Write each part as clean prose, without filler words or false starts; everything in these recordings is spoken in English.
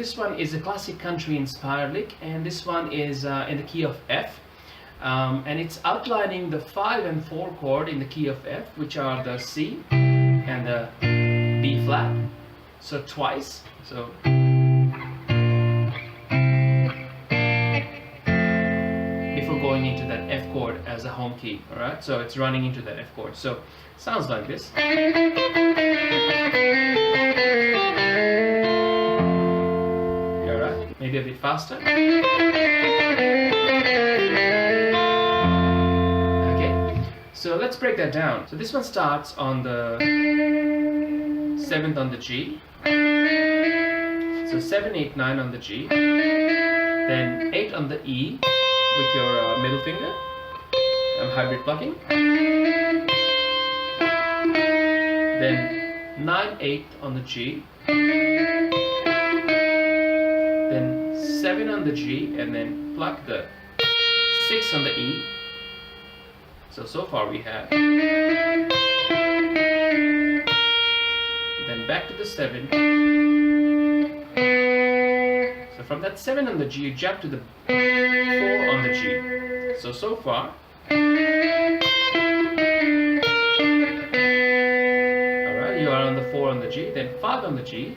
this one is a classic country inspired lick, and this one is in the key of F. And it's outlining the 5 and 4 chord in the key of F, which are the C and the B flat. So twice. So before going into that F chord as a home key, all right? So it's running into that F chord. So sounds like this. All right, maybe a bit faster. So let's break that down. So this one starts on the 7th on the G. So 7, 8, 9 on the G. Then 8 on the E with your middle finger. Hybrid plucking. Then 9, 8 on the G. Then 7 on the G, and then pluck the 6 on the E. So far we have. Then back to the 7. So from that 7 on the G, you jump to the 4 on the G. So far. Alright, you are on the 4 on the G, then 5 on the G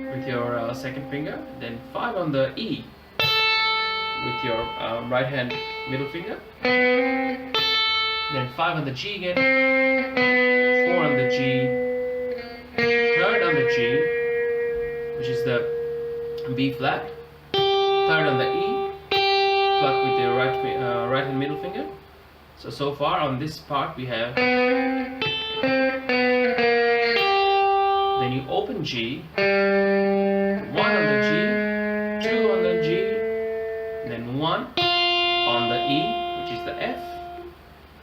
with your second finger, then 5 on the E with your right hand middle finger, then 5 on the G again, 4 on the G, 3rd on the G, which is the B flat, 3rd on the E, pluck with your right hand middle finger. So far on this part we have. Then you open G, 1 on the G, 2 on the G, then 1 on the E, which is the F,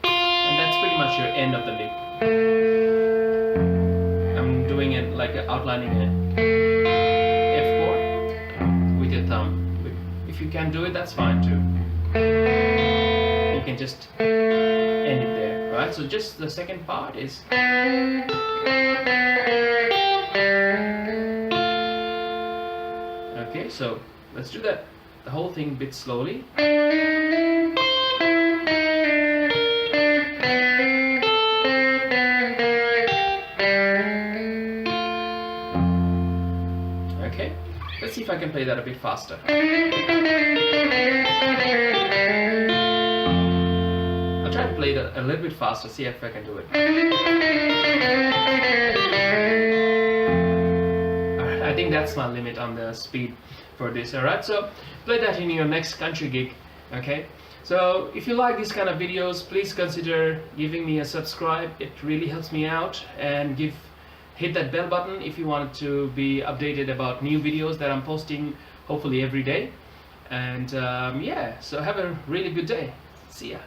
and that's pretty much your end of the lick. I'm doing it like outlining an F chord with your thumb. If you can do it, that's fine too. You can just end it there, right? So just the second part is. Okay, so let's do that. The whole thing a bit slowly. Okay, let's see if I can play that a bit faster. I'll try to play that a little bit faster, see if I can do it. Alright, I think that's my limit on the speed for this. Alright, so play that in your next country gig. Okay, so if you like these kind of videos, please consider giving me a subscribe. It really helps me out, and hit that bell button if you want to be updated about new videos that I'm posting hopefully every day. And yeah, so have a really good day. See ya.